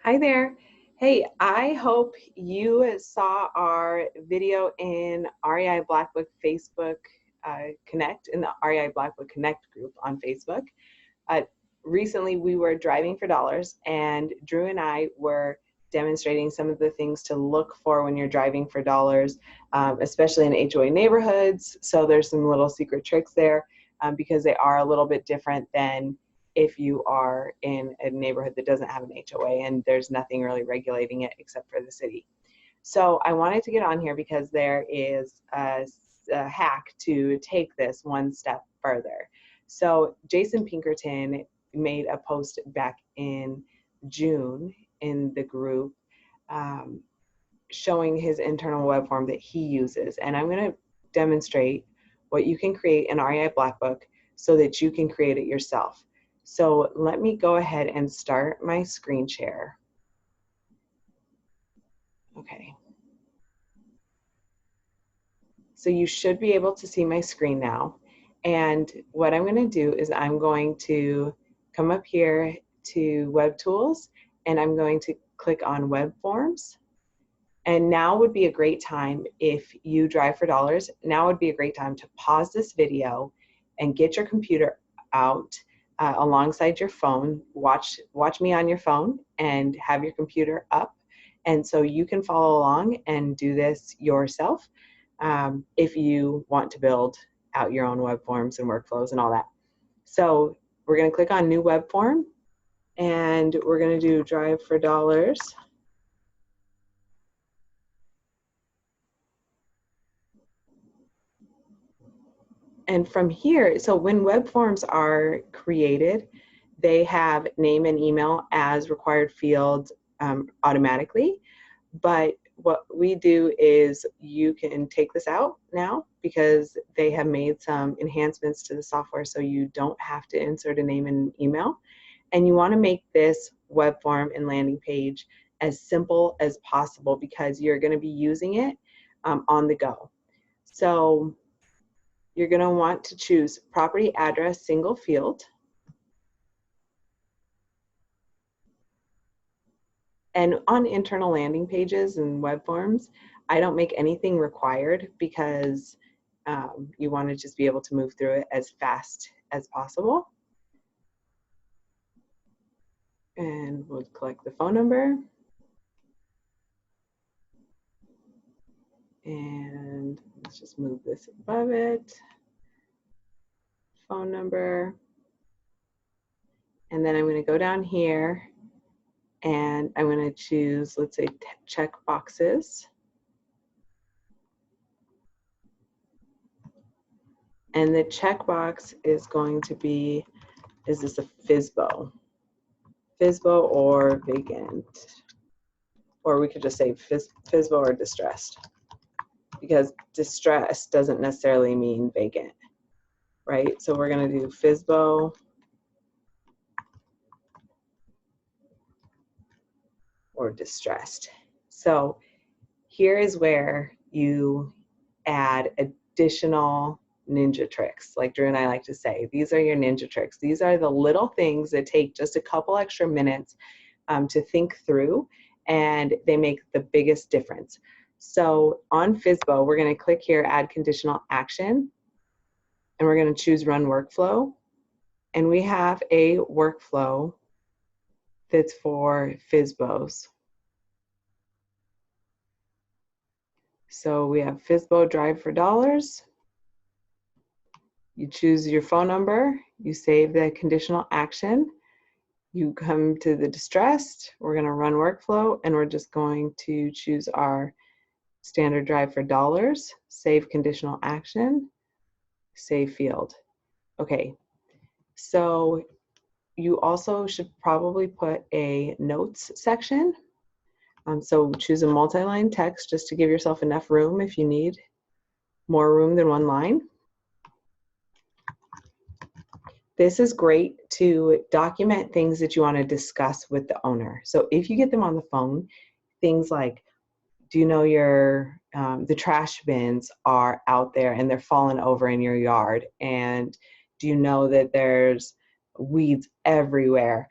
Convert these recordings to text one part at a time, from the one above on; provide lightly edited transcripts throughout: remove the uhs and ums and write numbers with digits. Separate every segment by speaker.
Speaker 1: Hi there. Hey, I hope you saw our video in REI Blackbook Facebook Connect, in the REI Blackbook Connect group on Facebook. Uh, Recently, we were driving for dollars, and Drew and I were demonstrating some of the things to look for when you're driving for dollars, especially in HOA neighborhoods. So there's some little secret tricks there because they are a little bit different than if you are in a neighborhood that doesn't have an HOA and there's nothing really regulating it except for the city. So I wanted to get on here because there is a hack to take this one step further. So Jason Pinkerton made a post back in June in the group showing his internal web form that he uses. And I'm going to demonstrate what you can create in REI Blackbook so that you can create it yourself. So let me go ahead and start my screen share. Okay. So you should be able to see my screen now. And what I'm going to do is I'm going to come up here to Web Tools, and I'm going to click on Web Forms. And now would be a great time, if you drive for dollars, now would be a great time to pause this video and get your computer out alongside your phone. Watch me on your phone and have your computer up. And so you can follow along and do this yourself if you want to build out your own web forms and workflows and all that. So we're going to click on New Web Form, and we're going to do Drive for Dollars. And from here, so when web forms are created, they have name and email as required fields automatically. But what we do is you can take this out now because they have made some enhancements to the software, so you don't have to insert a name and email. And you want to make this web form and landing page as simple as possible because you're going to be using it on the go. So you're going to want to choose property address, single field. And on internal landing pages and web forms, I don't make anything required because you want to just be able to move through it as fast as possible. And we'll collect the phone number. And let's just move this above it. Phone number. And then I'm going to go down here and I'm going to choose, let's say, check boxes. And the checkbox is going to be, is this a FSBO? FSBO or vacant? Or we could just say FSBO or distressed, because distressed doesn't necessarily mean vacant, right? So we're going to do FSBO or distressed. So here is where you add additional ninja tricks. Like Drew and I like to say, these are your ninja tricks. These are the little things that take just a couple extra minutes to think through, and they make the biggest difference. So on FSBO, we're going to click here, add conditional action, and we're going to choose run workflow. And we have a workflow that's for FSBOs. So we have FSBO drive for dollars. You choose your phone number, you save the conditional action, you come to the distressed, we're going to run workflow, and we're just going to choose our standard drive for dollars, save conditional action, save field. Okay, so you also should probably put a notes section. So choose a multi-line text just to give yourself enough room if you need more room than one line. This is great to document things that you want to discuss with the owner. So if you get them on the phone, things like, do you know your the trash bins are out there and they're falling over in your yard? And do you know that there's weeds everywhere?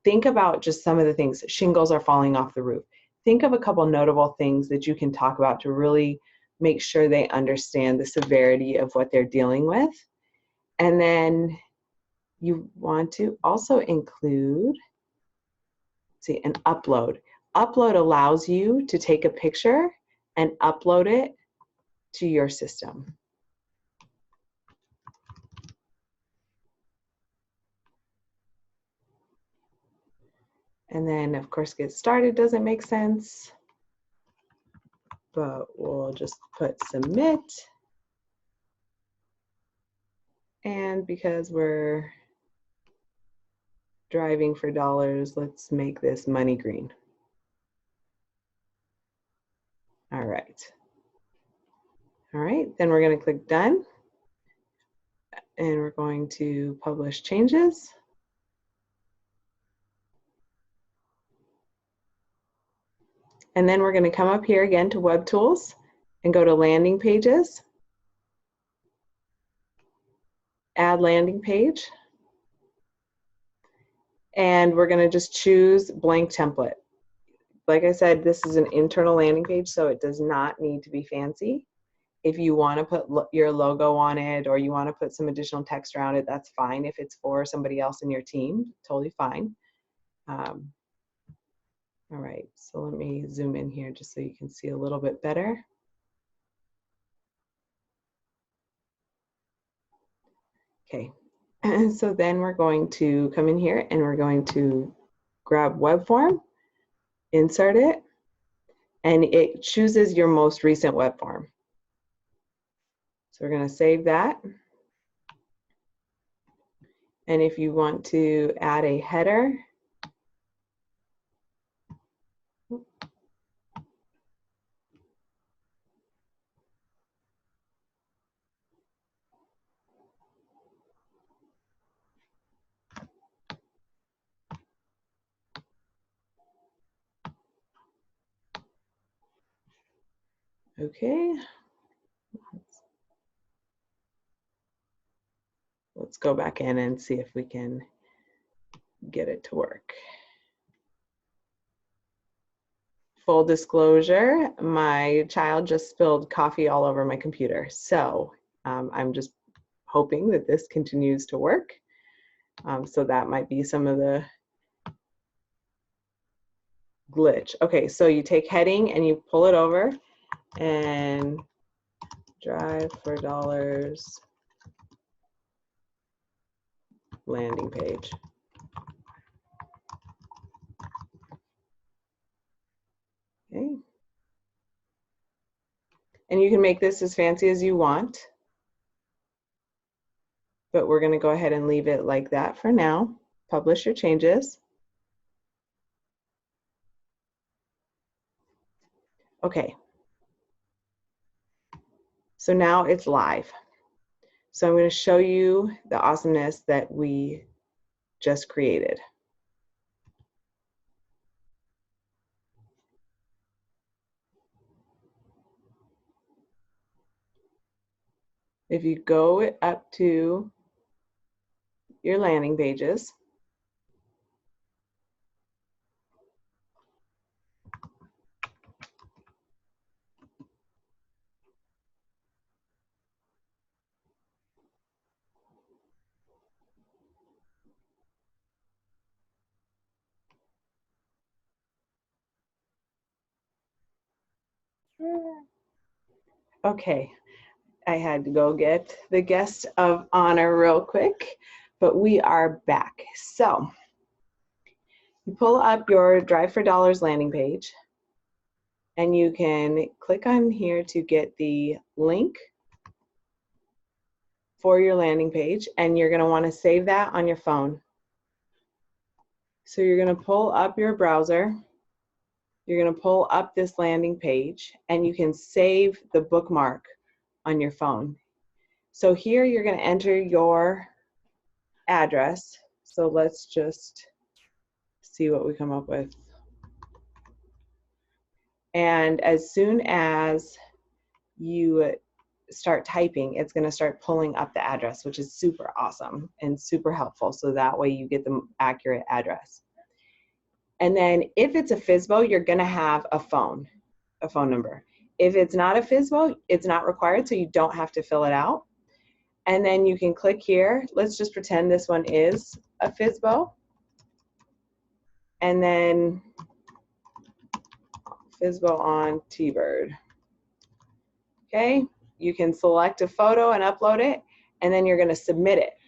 Speaker 1: Think about just some of the things. Shingles are falling off the roof. Think of a couple notable things that you can talk about to really make sure they understand the severity of what they're dealing with. And then you want to also include, see, an upload. Upload allows you to take a picture and upload it to your system. And then, of course, get started doesn't make sense, but we'll just put submit. And because we're driving for dollars, let's make this money green. All right. All right, then we're going to click done. And we're going to publish changes. And then we're going to come up here again to Web Tools and go to Landing Pages. Add landing page. And we're going to just choose blank template. Like I said, this is an internal landing page, so it does not need to be fancy. If you want to put your logo on it or you want to put some additional text around it, that's fine. If it's for somebody else in your team, totally fine. All right, so let me zoom in here just so you can see a little bit better. Okay, and so then we're going to come in here and we're going to grab web form, insert it, and it chooses your most recent web form. So we're going to save that. And if you want to add a header, okay. Let's go back in and see if we can get it to work. Full disclosure, my child just spilled coffee all over my computer. So I'm just hoping that this continues to work. So that might be some of the glitch. Okay, so you take heading and you pull it over and drive for dollars landing page. Okay. And you can make this as fancy as you want, but we're going to go ahead and leave it like that for now. Publish your changes. Okay. So now it's live. So I'm going to show you the awesomeness that we just created. If you go up to your landing pages, okay, I had to go get the guest of honor real quick, but we are back. So you pull up your Drive for Dollars landing page, and you can click on here to get the link for your landing page, and you're going to want to save that on your phone. So you're going to pull up your browser. You're going to pull up this landing page, and you can save the bookmark on your phone. So here you're going to enter your address. So let's just see what we come up with. And as soon as you start typing, it's going to start pulling up the address, which is super awesome and super helpful. So that way you get the accurate address. And then if it's a FSBO, you're gonna have a phone number. If it's not a FSBO, it's not required, so you don't have to fill it out. And then you can click here. Let's just pretend this one is a FSBO. And then FSBO on T-Bird. Okay, you can select a photo and upload it, and then you're gonna submit it.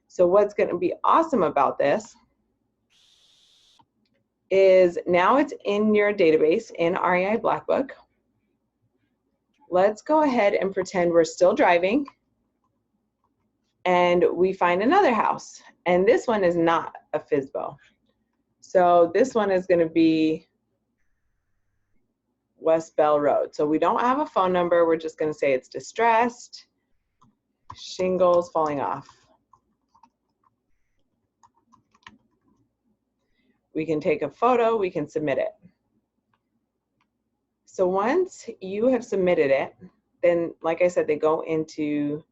Speaker 1: So what's gonna be awesome about this is now it's in your database in REI Blackbook. Let's go ahead and pretend we're still driving and we find another house. And this one is not a FSBO. So this one is gonna be West Bell Road. So we don't have a phone number. We're just gonna say it's distressed, shingles falling off. We can take a photo, we can submit it. So once you have submitted it, then like I said, they go into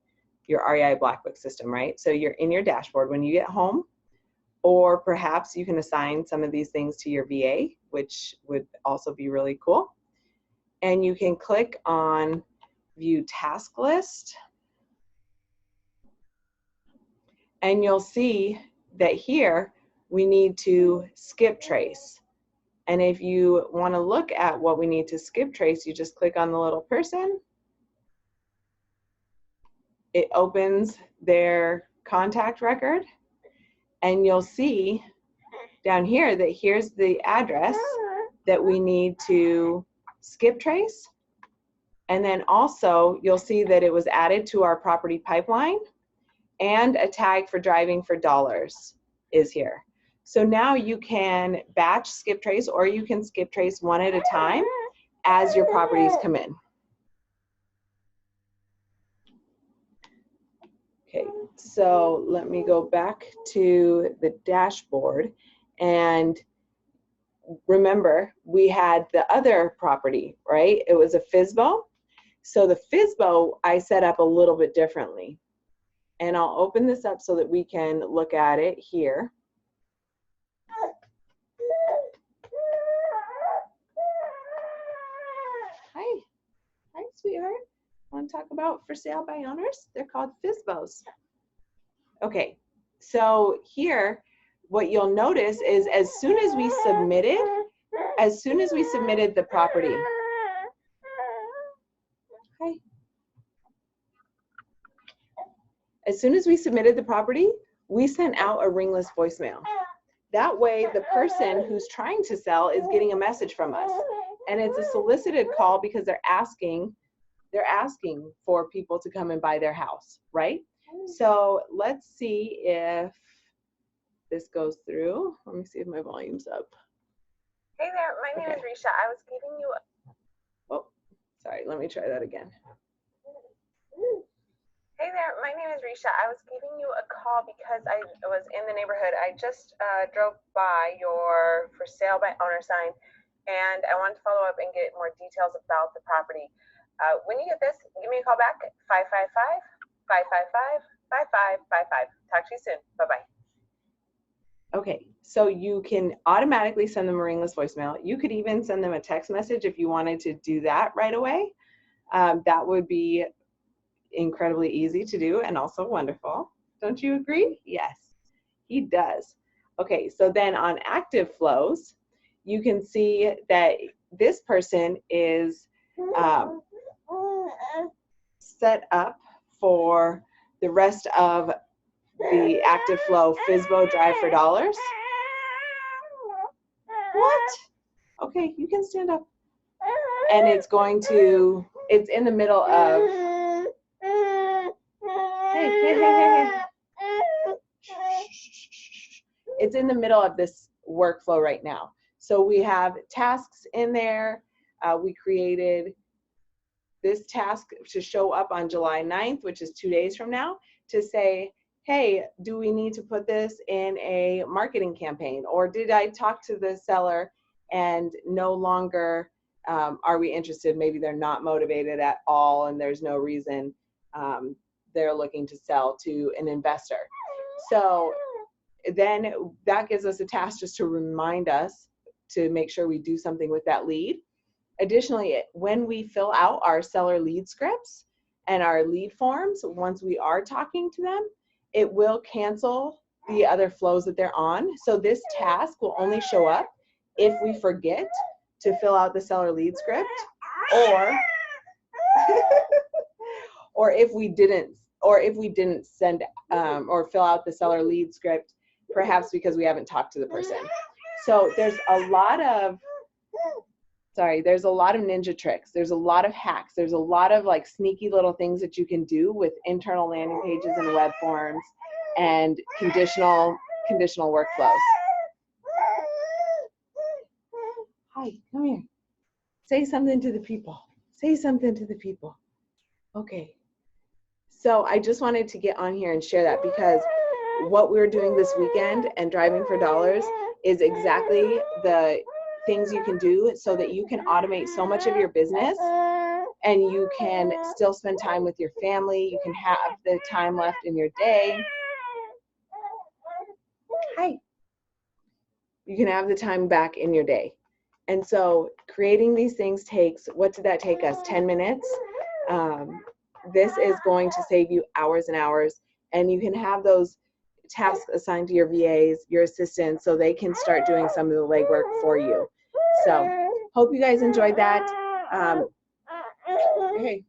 Speaker 1: your REI Blackbook system, right? So you're in your dashboard when you get home, or perhaps you can assign some of these things to your VA, which would also be really cool. And you can click on View Task List, and you'll see that here we need to skip trace. And if you want to look at what we need to skip trace, you just click on the little person. It opens their contact record, and you'll see down here that here's the address that we need to skip trace. And then also you'll see that it was added to our property pipeline, and a tag for driving for dollars is here. So now you can batch skip trace, or you can skip trace one at a time as your properties come in. Okay, so let me go back to the dashboard, and remember we had the other property, right? It was a FSBO. So the FSBO I set up a little bit differently, and I'll open this up so that we can look at it here. Hi, sweetheart. Want to talk about for sale by owners? They're called FSBOs. Okay, so here, what you'll notice is as soon as we submitted the property. Hi. As soon as we submitted the property, we sent out a ringless voicemail. That way, the person who's trying to sell is getting a message from us. And it's a solicited call because they're asking for people to come and buy their house, right? So let's see if this goes through. Let me see if my volume's up.
Speaker 2: Hey there, my name is Risha. I was giving you
Speaker 1: Oh, sorry, let me try that again.
Speaker 2: Hey there, my name is Risha. I was giving you a call because I was in the neighborhood. I just drove by your for sale by owner sign, and I wanted to follow up and get more details about the property. When you get this, give me a call back at 555-555-5555. Talk to you soon. Bye-bye.
Speaker 1: Okay, so you can automatically send them a ringless voicemail. You could even send them a text message if you wanted to do that right away. That would be incredibly easy to do and also wonderful. Don't you agree? Yes, he does. Okay, so then on active flows, you can see that this person is set up for the rest of the active flow FSBO drive for dollars. What? Okay, you can stand up. And it's in the middle of, hey. It's in the middle of this workflow right now. So we have tasks in there. We created this task to show up on July 9th, which is 2 days from now, to say, hey, do we need to put this in a marketing campaign? Or did I talk to the seller and no longer are we interested? Maybe they're not motivated at all and there's no reason they're looking to sell to an investor. So then that gives us a task just to remind us to make sure we do something with that lead. Additionally, when we fill out our seller lead scripts and our lead forms, once we are talking to them, it will cancel the other flows that they're on. So this task will only show up if we forget to fill out the seller lead script, or or if we didn't send or fill out the seller lead script, perhaps because we haven't talked to the person. So there's a lot of ninja tricks. There's a lot of hacks. There's a lot of like sneaky little things that you can do with internal landing pages and web forms and conditional workflows. Hi, come here. Say something to the people. Say something to the people. Okay. So I just wanted to get on here and share that, because what we're doing this weekend and Driving for Dollars is exactly the things you can do so that you can automate so much of your business, and you can still spend time with your family. You can have the time left in your day. Hi. You can have the time back in your day. And so creating these things takes, what did that take us? 10 minutes. This is going to save you hours and hours, and you can have those tasks assigned to your VAs, your assistants, so they can start doing some of the legwork for you. So hope you guys enjoyed that. Okay.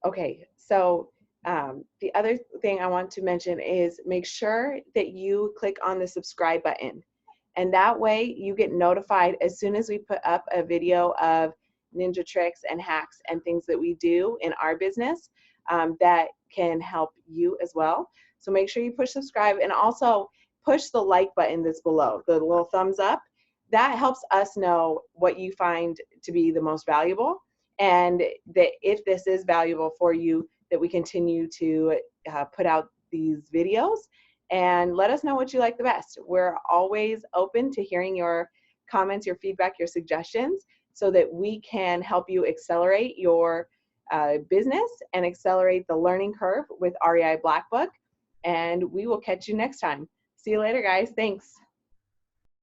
Speaker 1: Okay, so the other thing I want to mention is make sure that you click on the subscribe button. And that way you get notified as soon as we put up a video of ninja tricks and hacks and things that we do in our business that can help you as well. So make sure you push subscribe, and also push the like button that's below, the little thumbs up. That helps us know what you find to be the most valuable, and that if this is valuable for you, that we continue to put out these videos. And let us know what you like the best. We're always open to hearing your comments, your feedback, your suggestions, so that we can help you accelerate your business and accelerate the learning curve with REI Blackbook. And we will catch you next time. See you later, guys. Thanks.